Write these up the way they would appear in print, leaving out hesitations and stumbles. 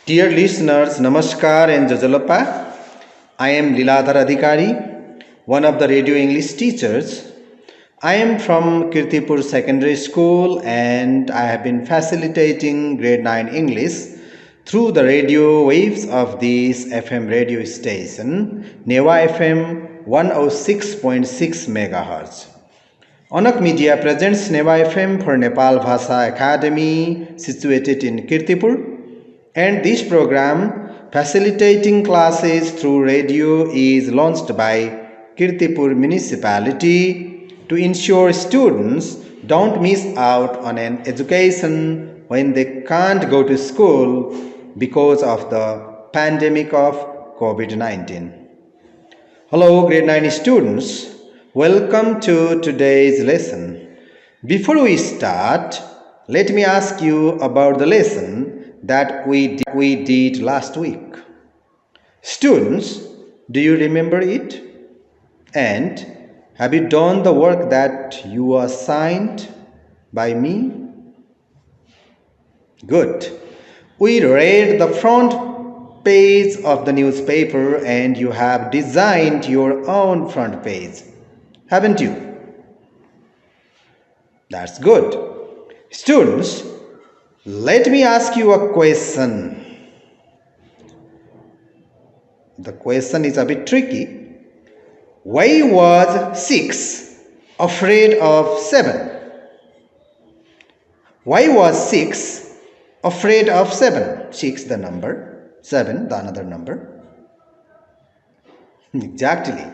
Dear listeners, Namaskar and Jajalapa. I am LILADHAR ADHIKARI, one of the radio English teachers. I am from Kirtipur Secondary School and I have been facilitating grade 9 English through the radio waves of this FM radio station, Neva FM 106.6 MHz. Onak Media presents Neva FM for Nepal Bhasha Academy situated in Kirtipur. And this program, facilitating classes through radio, is launched by Kirtipur municipality to ensure students don't miss out on an education when they can't go to school because of the pandemic of COVID-19. Hello, grade 9 students. Welcome to today's lesson. Before we start, let me ask you about the lesson that we did last week. Students, do you remember it? And have you done the work that you were assigned by me? Good. We read the front page of the newspaper and you have designed your own front page, haven't you? That's good. Students, let me ask you a question. The question is a bit tricky. Why was 6 afraid of 7? Why was 6 afraid of 7? 6 the number, 7 the another number. Exactly.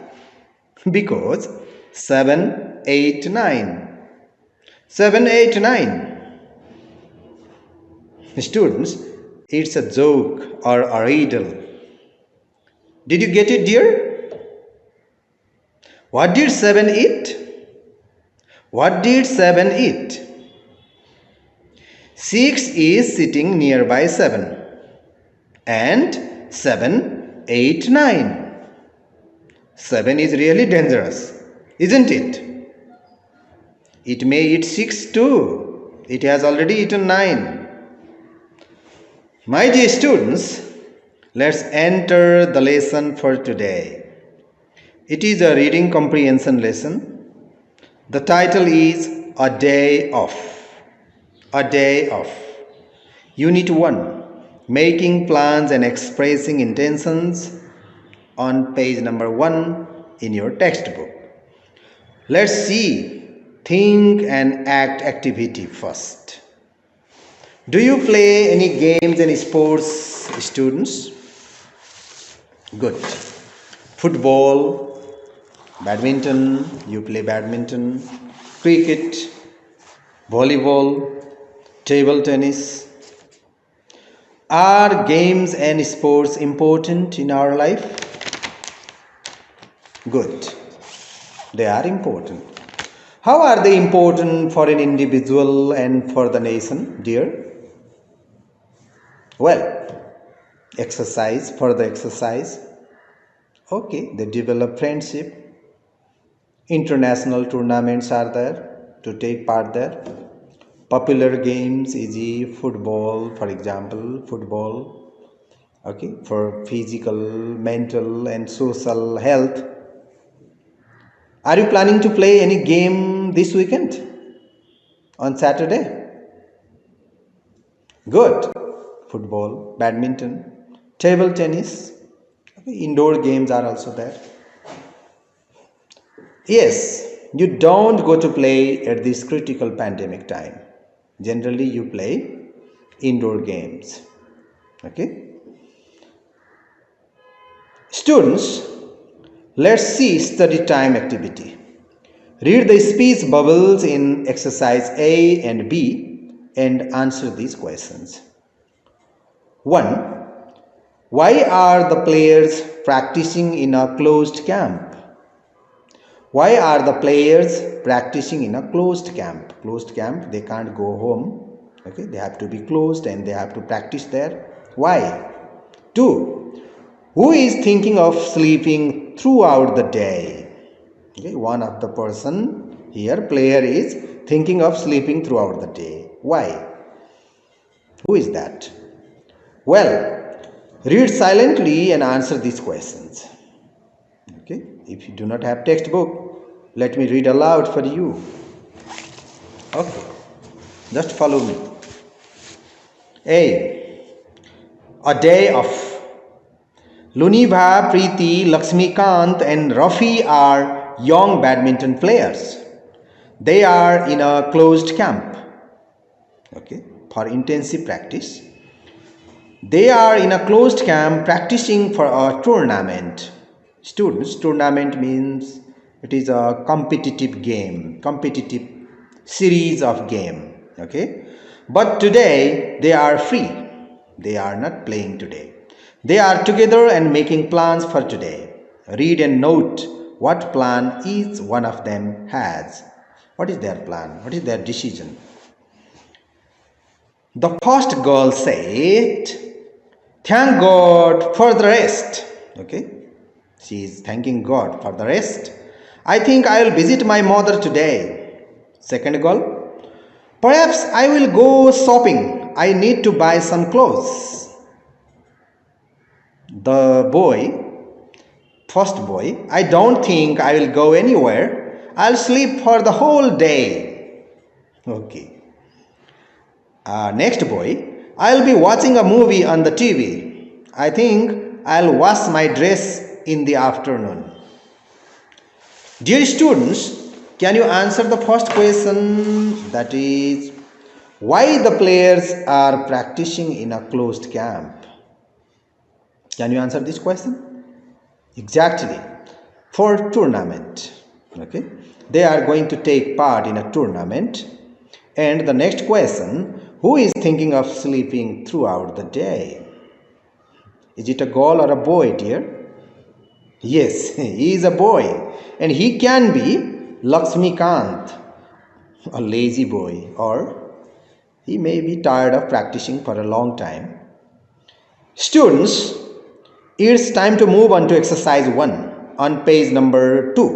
Because 7, 8, 9. 7, 8, 9. Students, it's a joke or a riddle. Did you get it, dear? What did 7 eat? What did 7 eat? 6 is sitting nearby 7. And 7, 8, 9. 7 is really dangerous, isn't it? It may eat 6 too. It has already eaten 9. My dear students, let's enter the lesson for today. It is a reading comprehension lesson. The title is A Day Off. A Day Off. Unit 1. Making plans and expressing intentions on page number 1 in your textbook. Let's see think and act activity first. Do you play any games and sports, students? Good. Football, badminton, you play badminton, cricket, volleyball, table tennis. Are games and sports important in our life? Good. They are important. How are they important for an individual and for the nation, dear? Well, exercise, for the exercise. Okay, they develop friendship. International tournaments are there to take part there. Popular games, e.g. football, for example, football. Okay, for physical, mental and social health. Are you planning to play any game this weekend? On Saturday? Good. Football, badminton, table tennis, indoor games are also there. Yes, you don't go to play at this critical pandemic time. Generally, you play indoor games. Okay? Students, let's see study time activity. Read the speech bubbles in exercise A and B and answer these questions. 1. Why are the players practicing in a closed camp? Why are the players practicing in a closed camp? Closed camp, they can't go home. Okay, they have to be closed and they have to practice there. Why? 2. Who is thinking of sleeping throughout the day? Okay, one of the person here, player, is thinking of sleeping throughout the day. Why? Who is that? Well, Read silently and answer these questions. Okay, if you do not have textbook, let me read aloud for you. Okay, just follow me. A day of. Lunibha, Preeti, Lakshmikant and Rafi are young badminton players. They are in a closed camp, okay, for intensive practice. They are in a closed camp practicing for a tournament. Students, tournament means it is a competitive game, competitive series of game, okay. But today they are free. They are not playing today. They are together and making plans for today. Read and note what plan each one of them has. What is their plan? What is their decision? The first girl said, "Thank God for the rest." Okay, she is thanking God for the rest. "I think I will visit my mother today." Second girl, "Perhaps I will go shopping. I need to buy some clothes." The first boy, "I don't think I will go anywhere. I'll sleep for the whole day." Okay. Next boy, "I'll be watching a movie on the TV. I think I'll wash my dress in the afternoon." Dear students, can you answer the first question? That is, why the players are practicing in a closed camp? Can you answer this question? Exactly, for tournament. Okay, they are going to take part in a tournament. And the next question, who is thinking of sleeping throughout the day? Is it a girl or a boy, dear? Yes, he is a boy, and he can be Lakshmikant, a lazy boy, or he may be tired of practicing for a long time. Students, it's time to move on to exercise 1 on page number 2,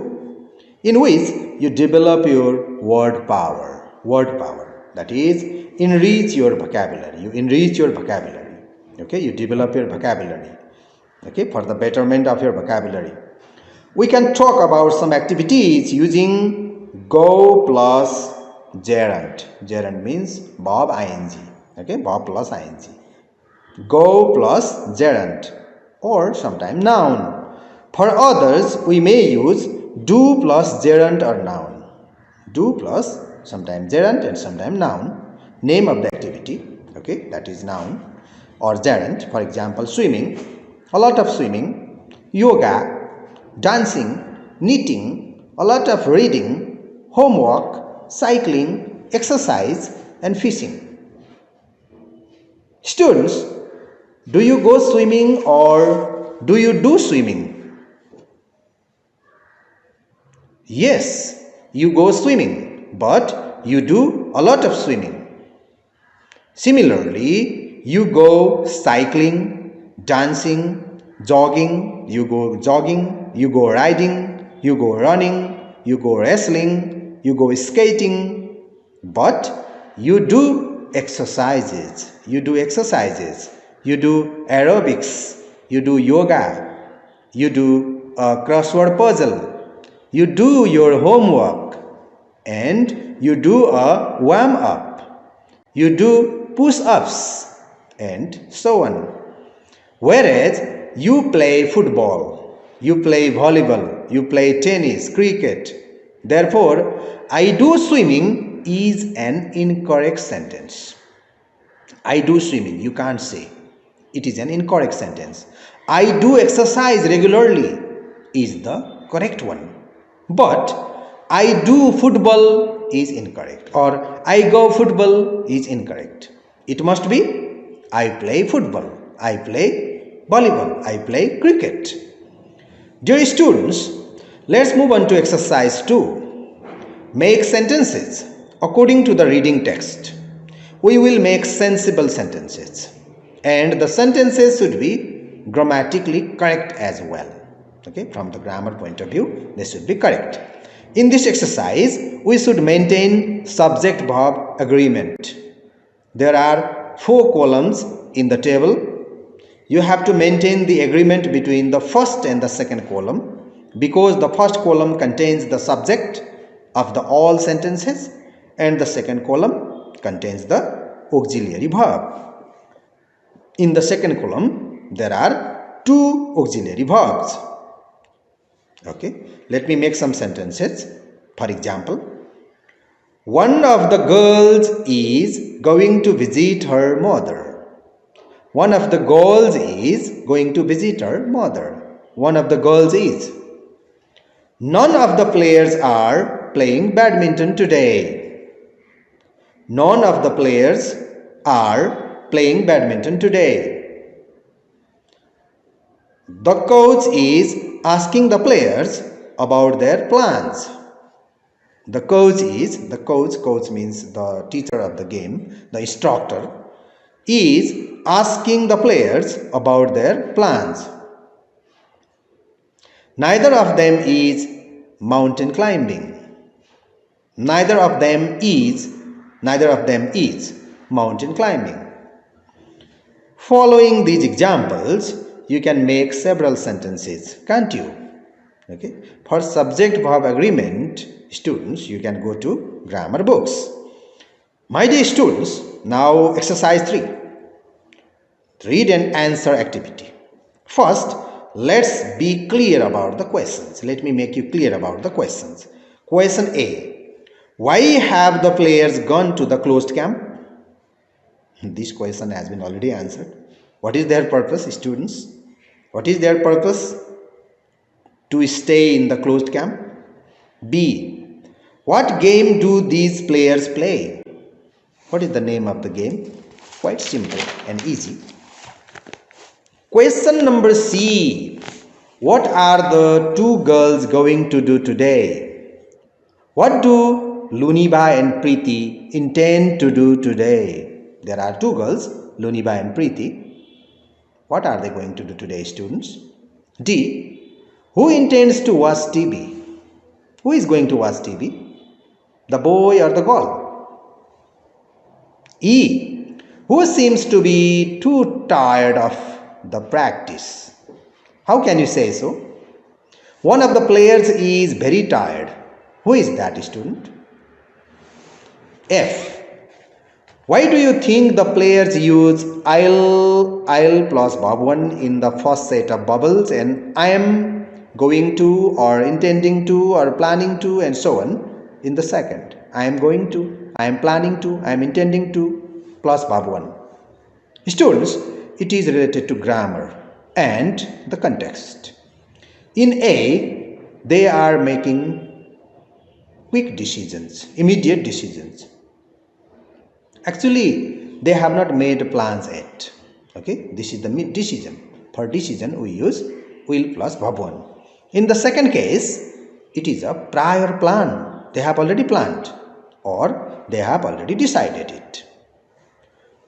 in which you develop your word power. Word power, that is, enrich your vocabulary. You enrich your vocabulary. Okay, you develop your vocabulary. Okay, for the betterment of your vocabulary. We can talk about some activities using go plus gerund. Gerund means verb ing. Okay, verb plus ing. Go plus gerund, or sometimes noun. For others, we may use do plus gerund or noun. Do plus sometimes gerund and sometimes noun. Name of the activity, okay, that is noun or gerund. For example, swimming, a lot of swimming, yoga, dancing, knitting, a lot of reading, homework, cycling, exercise, and fishing. Students, do you go swimming or do you do swimming? Yes, you go swimming, but you do a lot of swimming. Similarly, you go cycling, dancing, jogging, you go riding, you go running, you go wrestling, you go skating, but you do exercises, you do aerobics, you do yoga, you do a crossword puzzle, you do your homework, and you do a warm-up, you do push-ups, and so on. Whereas you play football, you play volleyball, you play tennis, cricket. Therefore, I do swimming is an incorrect sentence. I do swimming, you can't say. It is an incorrect sentence. I do exercise regularly is the correct one. But I do football is incorrect, or I go football is incorrect. It must be I play football, I play volleyball, I play cricket. Dear students, let's move on to exercise 2. Make sentences according to the reading text. We will make sensible sentences, and the sentences should be grammatically correct as well. Okay, from the grammar point of view, they should be correct. In this exercise, we should maintain subject-verb agreement. There are 4 columns in the table. You have to maintain the agreement between the first and the second column, because the first column contains the subject of the all sentences and the second column contains the auxiliary verb. In the second column, there are two auxiliary verbs. Okay, let me make some sentences. For example, one of the girls is going to visit her mother. One of the girls is going to visit her mother. One of the girls is. None of the players are playing badminton today. None of the players are playing badminton today. The coach is asking the players about their plans. The coach means the teacher of the game, the instructor, is asking the players about their plans. Neither of them is mountain climbing. Neither of them is mountain climbing. Following these examples, you can make several sentences, can't you? Okay. For subject-verb agreement, students, you can go to grammar books. My dear students, now exercise 3. Read and answer activity. First, let's be clear about the questions. Let me make you clear about the questions. Question A. Why have the players gone to the closed camp? This question has been already answered. What is their purpose, students? What is their purpose? To stay in the closed camp. B. What game do these players play? What is the name of the game? Quite simple and easy. Question number C. What are the two girls going to do today? What do Luniba and Preeti intend to do today? There are two girls, Luniba and Preeti. What are they going to do today, students? D. Who intends to watch TV? Who is going to watch TV? The boy or the girl? E. Who seems to be too tired of the practice? How can you say so? One of the players is very tired. Who is that, student? F. Why do you think the players use I'll plus verb 1 in the first set of bubbles and I am going to or intending to or planning to and so on in the second? I am going to, I am planning to, I am intending to plus verb 1. Students, it is related to grammar and the context. In A, they are making quick decisions, immediate decisions. Actually, they have not made plans yet. Okay, this is the decision. For decision, we use will plus verb 1. In the second case, it is a prior plan. They have already planned or they have already decided it.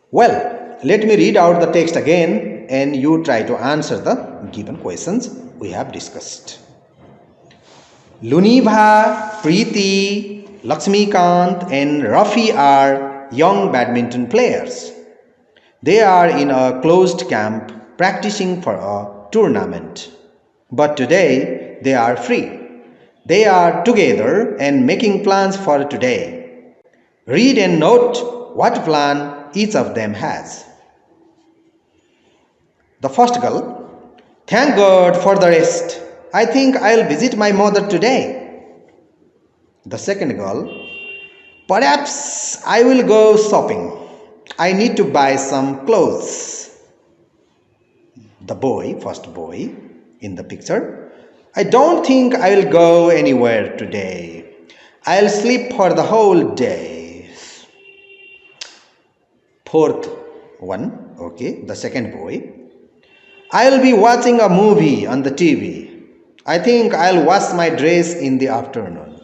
Well, let me read out the text again and you try to answer the given questions we have discussed. Luniba, Preeti, Lakshmikant and Rafi are young badminton players. They are in a closed camp practicing for a tournament. But today they are free. They are together and making plans for today. Read and note what plan each of them has. The first girl, thank God for the rest. I think I'll visit my mother today. The second girl, perhaps I will go shopping. I need to buy some clothes. The boy, first boy in the picture, I don't think I will go anywhere today. I'll sleep for the whole day. Fourth one, okay, the second boy, I'll be watching a movie on the TV. I think I'll wash my dress in the afternoon.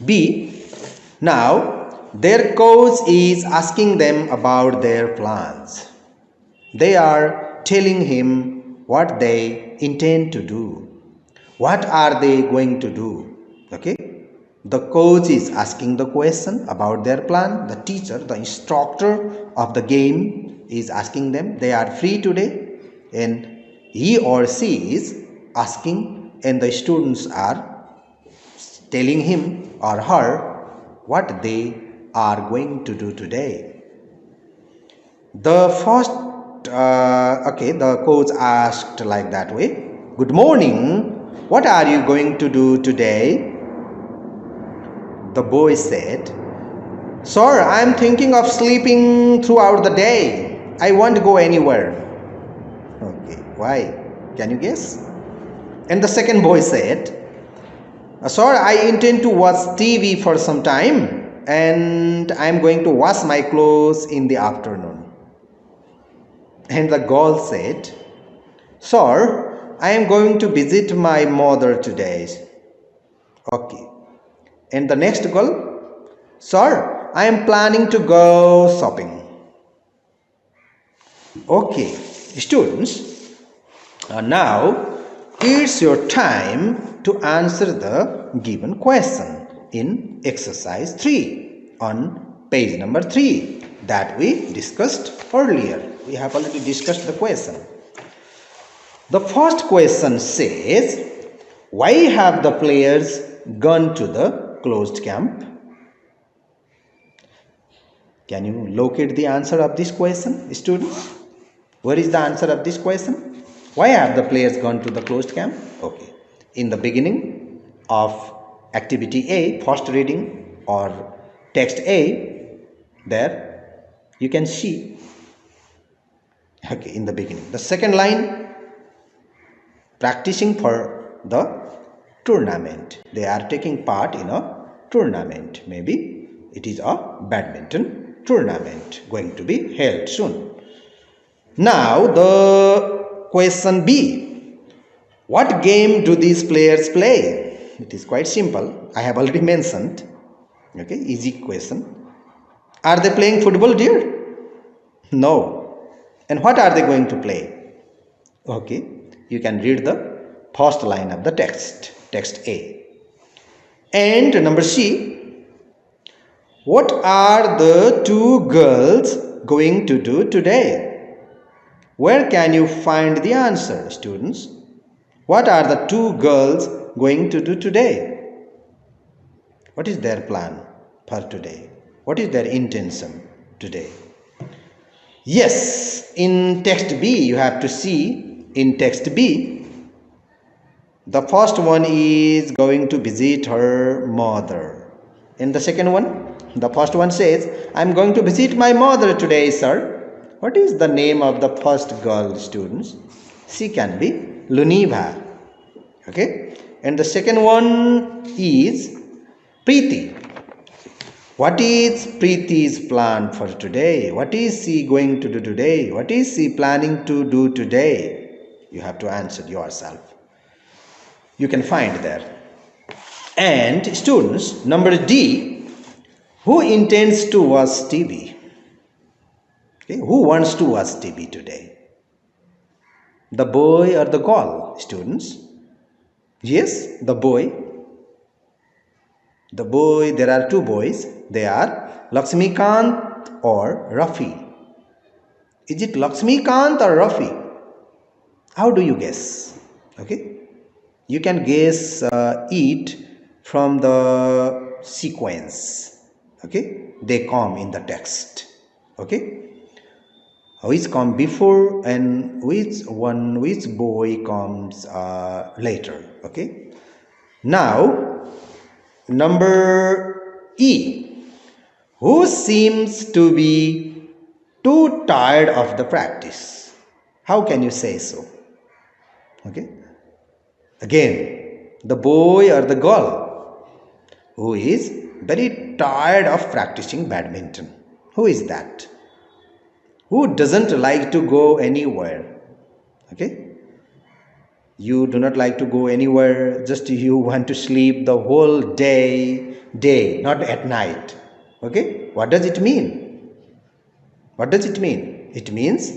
B. Now, their coach is asking them about their plans. They are telling him what they intend to do. What are they going to do? Okay. The coach is asking the question about their plan. The teacher, the instructor of the game, is asking them they are free today, and he or she is asking, and the students are telling him or her what they are going to do today. The first, the coach asked like that way, "Good morning, what are you going to do today?" The boy said, "Sir, I am thinking of sleeping throughout the day. I won't go anywhere." Okay, why? Can you guess? And the second boy said, "Sir, I intend to watch TV for some time, and I am going to wash my clothes in the afternoon." And the girl said, "Sir, I am going to visit my mother today." Okay. And the next girl, "Sir, I am planning to go shopping." Okay, students, now it's your time to answer the given question in exercise 3 on page number 3 that we discussed earlier. We have already discussed the question. The first question says, why have the players gone to the closed camp? Can you locate the answer of this question, students? Where is the answer of this question? Why have the players gone to the closed camp? Okay. In the beginning of activity A, first reading or text A, there you can see, okay, in the beginning. The second line, practicing for the tournament. They are taking part in a tournament. Maybe it is a badminton tournament going to be held soon. Now the question B. What game do these players play? It is quite simple. I have already mentioned. Okay, easy question. Are they playing football, dear? No. And what are they going to play? Okay, you can read the first line of the text A. And number C. What are the two girls going to do today? Where can you find the answer, students? What are the two girls going to do today? What is their plan for today? What is their intention today? Yes, in text B, you have to see in text B, the first one is going to visit her mother. In the second one, the first one says, I'm going to visit my mother today, sir. What is the name of the first girl, students? She can be Luniva. Okay. And the second one is Preeti. What is Preeti's plan for today? What is she going to do today? What is she planning to do today? You have to answer yourself. You can find there. And students, number D, who intends to watch TV? Okay, who wants to watch TV today? The boy or the girl, students? Yes, the boy. The boy, there are two boys. They are Lakshmikant or Rafi. Is it Lakshmikant or Rafi? How do you guess? Okay, you can guess it from the sequence. Okay, they come in the text. Okay, which come before and which boy comes later. Okay, now number E, who seems to be too tired of the practice? How can you say so? Okay, again, the boy or the girl who is very tired of practicing badminton. Who is that? Who doesn't like to go anywhere? Okay, you do not like to go anywhere, just you want to sleep the whole day, not at night. Okay, what does it mean? What does it mean? It means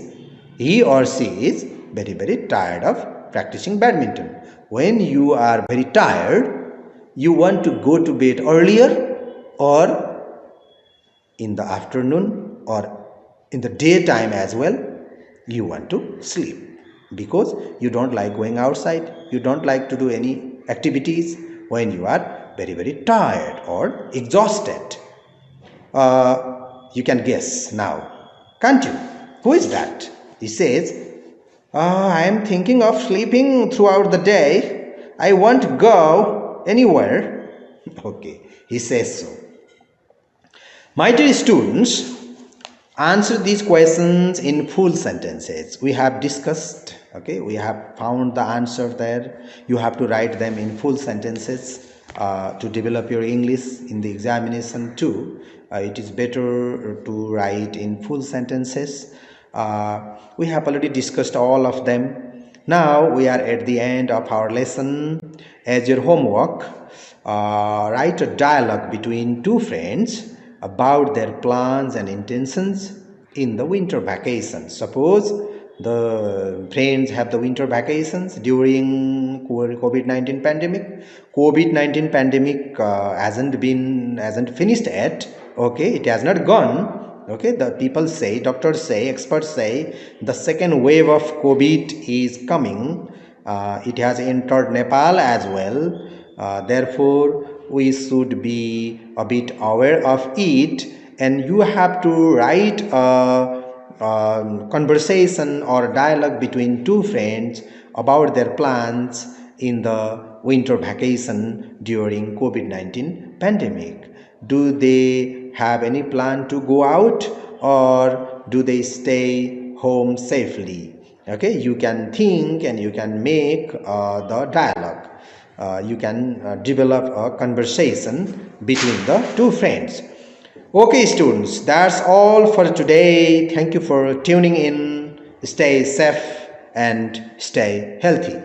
he or she is very tired of practicing badminton. When you are very tired, you want to go to bed earlier or in the afternoon or in the daytime as well, you want to sleep because you don't like going outside, you don't like to do any activities when you are very, very tired or exhausted. You can guess now, can't you? Who is that? He says, I am thinking of sleeping throughout the day. I won't go anywhere. Okay, he says so. My dear students, answer these questions in full sentences. We have discussed, okay, we have found the answer there. You have to write them in full sentences to develop your English in the examination too. It is better to write in full sentences. We have already discussed all of them. Now we are at the end of our lesson. As your homework, write a dialogue between two friends about their plans and intentions in the winter vacation. Suppose the friends have the winter vacations during COVID-19 pandemic. COVID-19 pandemic hasn't finished yet. Okay, it has not gone. Okay, the people say, doctors say, experts say, the second wave of COVID is coming. It has entered Nepal as well. Therefore, we should be a bit aware of it, and you have to write a conversation or a dialogue between two friends about their plans in the winter vacation during COVID-19 pandemic. Do they have any plan to go out, or do they stay home safely? Okay, you can think and you can make the dialogue. You can develop a conversation between the two friends. Okay, students, that's all for today. Thank you for tuning in. Stay safe and stay healthy.